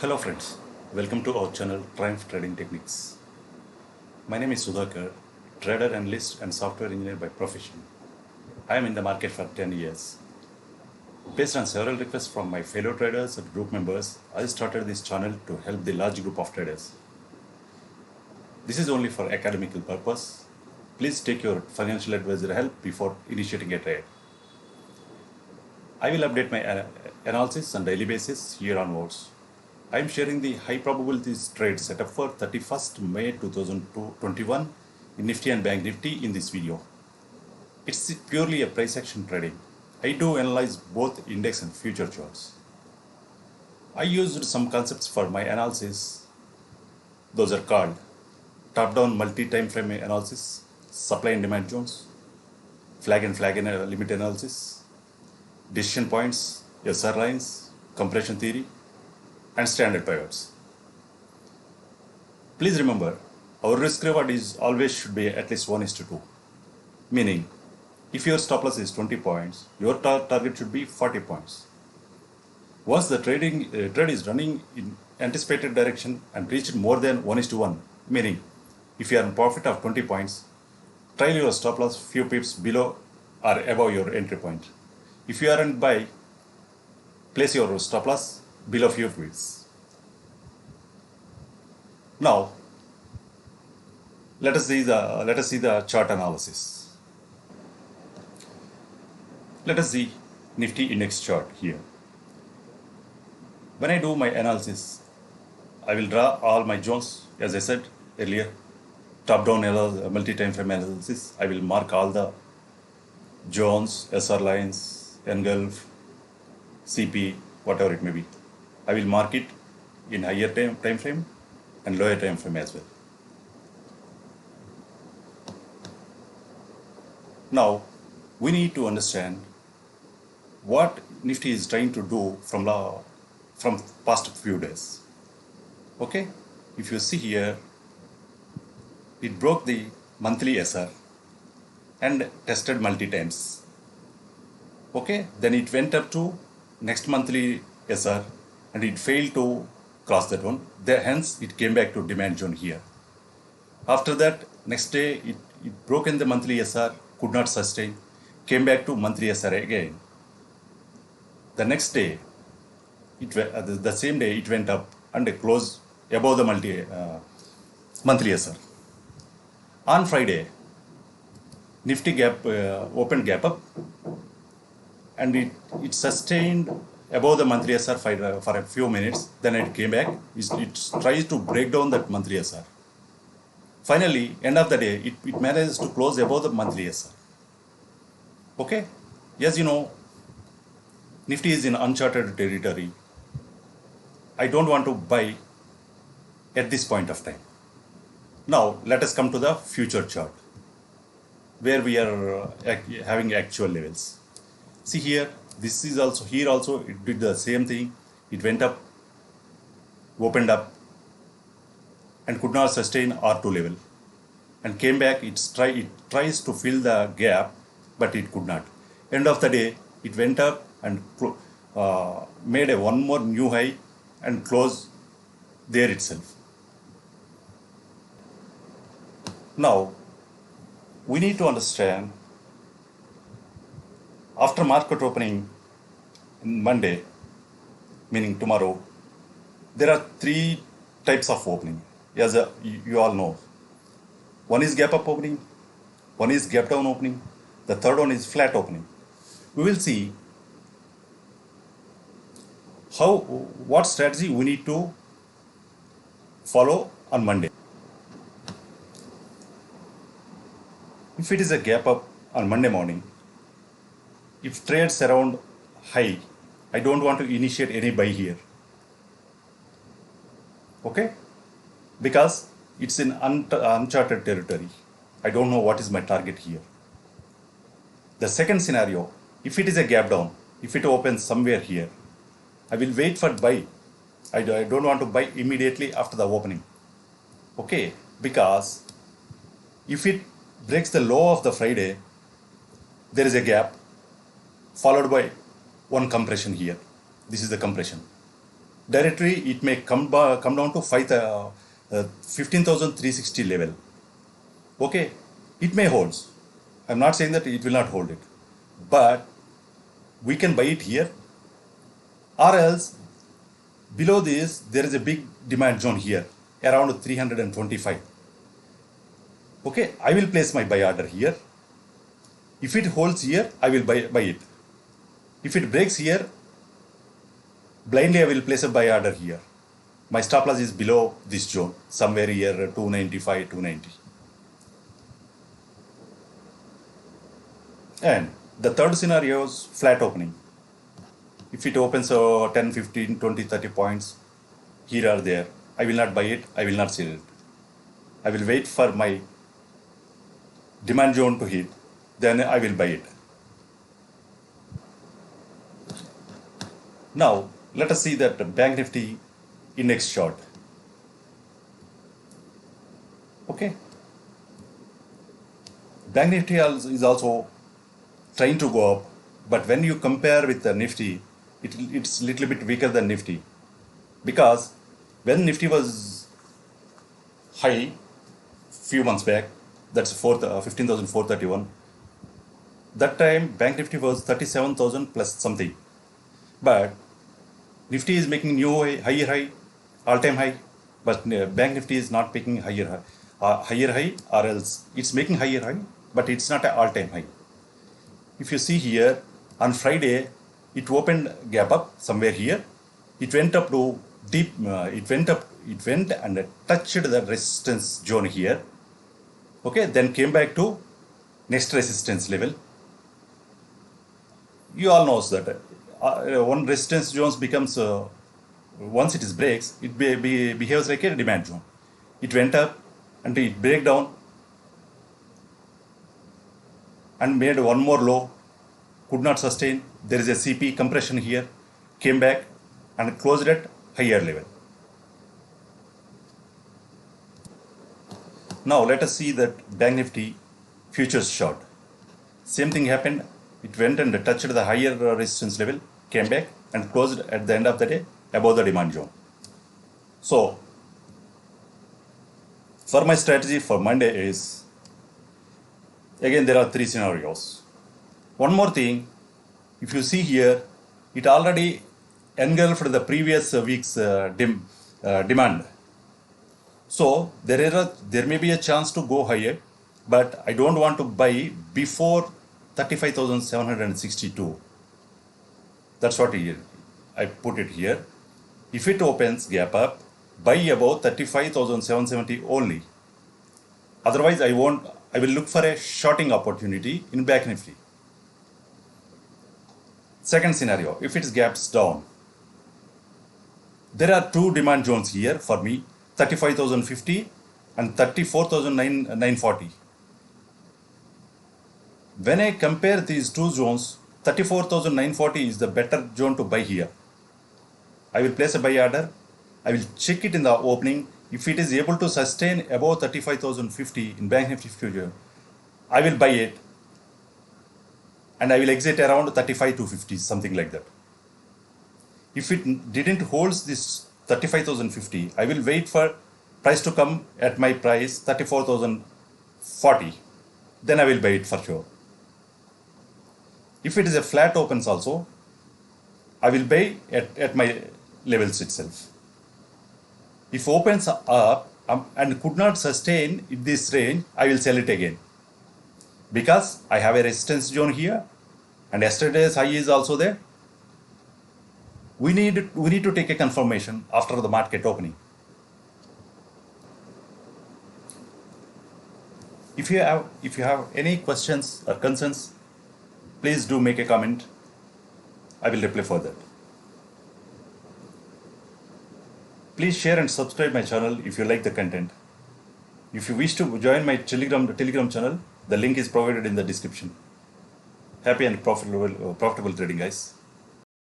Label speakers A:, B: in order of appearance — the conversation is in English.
A: Hello friends, welcome to our channel Triumph Trading Techniques. My name is Sudhakar, trader, analyst and software engineer by profession. I am in the market for 10 years. Based on several requests from my fellow traders and group members, I started this channel to help the large group of traders. This is only for academical purpose. Please take your financial advisor help before initiating a trade. I will update my analysis on daily basis here onwards. I am sharing the high probabilities trade setup for 31st May 2021 in Nifty and Bank Nifty in this video. It's purely a price action trading. I do analyze both index and future charts. I used some concepts for my analysis. Those are called top-down multi-time frame analysis, supply and demand zones, flag and flag limit analysis, decision points, SR lines, compression theory, and standard pivots. Please remember, our risk reward is always should be at least 1:2. Meaning, if your stop loss is 20 points, your target should be 40 points. Once the trade is running in anticipated direction and reached more than 1:1, meaning if you are in profit of 20 points, try your stop loss few pips below or above your entry point. If you are in buy, place your stop loss below few pips. Now, let us see the chart analysis. Let us see Nifty index chart here. When I do my analysis, I will draw all my zones, as I said earlier, top-down multi-time frame analysis. I will mark all the zones, SR lines, engulf, CP, whatever it may be. I will mark it in higher time frame and lower time frame as well. Now, we need to understand what Nifty is trying to do from past few days. Okay, if you see here, it broke the monthly SR and tested multi times. Okay, then it went up to next monthly SR and it failed to cross that one. Hence, it came back to demand zone here. After that, next day, it broke in the monthly SR, could not sustain, came back to monthly SR again. The next day, the same day, it went up and closed above the monthly SR. On Friday, Nifty opened gap up and it sustained above the monthly SR for a few minutes. Then it came back. It tries to break down that monthly SR. Finally, end of the day, it manages to close above the monthly SR. Okay? As you know, Nifty is in uncharted territory. I don't want to buy at this point of time. Now, let us come to the future chart, where we are having actual levels. See here, here also it did the same thing. It went up, opened up, and could not sustain R2 level, and came back. It tries to fill the gap, but it could not. End of the day, it went up and made one more new high and closed there itself. Now, we need to understand, after market opening in Monday, meaning tomorrow, there are three types of opening, as you all know. One is gap up opening, one is gap down opening, the third one is flat opening. We will see what strategy we need to follow on Monday. If it is a gap up on Monday morning, if trades around high, I don't want to initiate any buy here. Okay? Because it's in uncharted territory. I don't know what is my target here. The second scenario, if it is a gap down, if it opens somewhere here, I will wait for buy. I don't want to buy immediately after the opening. Okay? Because if it breaks the low of the Friday, there is a gap followed by one compression here. This is the compression. directly it may come down to 15,360 level. Okay, it may hold. I'm not saying that it will not hold it, but we can buy it here, or else below this there is a big demand zone here around 325. Okay, I will place my buy order here. If it holds here, I will buy it. If it breaks here, blindly I will place a buy order here. My stop loss is below this zone, somewhere here 295, 290. And the third scenario is flat opening. If it opens 10, 15, 20, 30 points, here or there, I will not buy it, I will not sell it. I will wait for my demand zone to hit, then I will buy it. Now, let us see that Bank Nifty index chart. Okay. Bank Nifty is also trying to go up, but when you compare with the Nifty, it's little bit weaker than Nifty, because when Nifty was high few months back, that's 15,431. That time Bank Nifty was 37,000 plus something, but Nifty is making new higher high, all-time high, but Bank Nifty is not making higher high, or else it's making higher high, but it's not an all-time high. If you see here, on Friday, it opened gap up somewhere here. It went up to deep, it went and touched the resistance zone here. Okay, then came back to next resistance level. You all know that one resistance zone becomes, once it is breaks, it behaves like a demand zone. It went up and it break down and made one more low, could not sustain. There is a CP compression here, came back and closed at higher level. Now let us see that Bank Nifty futures chart. Same thing happened. It went and touched the higher resistance level, came back and closed at the end of the day above the demand zone. So for my strategy for Monday is, again there are three scenarios. One more thing, if you see here, it already engulfed the previous week's demand. So there may be a chance to go higher, but I don't want to buy before 35,762. That's what I put it here. If it opens gap up, buy above 35,770 only. Otherwise, I will look for a shorting opportunity in Bank Nifty. Second scenario, if it gaps down, there are two demand zones here for me, 35,050 and 34,940. When I compare these two zones, 34,940 is the better zone to buy here. I will place a buy order. I will check it in the opening. If it is able to sustain above 35,050 in Bank Nifty future, I will buy it and I will exit around 35,250, something like that. If it didn't hold this 35,050, I will wait for price to come at my price 34,040. Then I will buy it for sure. If it is a flat opens also, I will buy at my levels itself. If opens up and could not sustain in this range, I will sell it again. Because I have a resistance zone here and yesterday's high is also there. We need to take a confirmation after the market opening. If you have any questions or concerns, please do make a comment. I will reply for that. Please share and subscribe my channel if you like the content. If you wish to join my Telegram channel, the link is provided in the description. Happy and profitable trading, guys.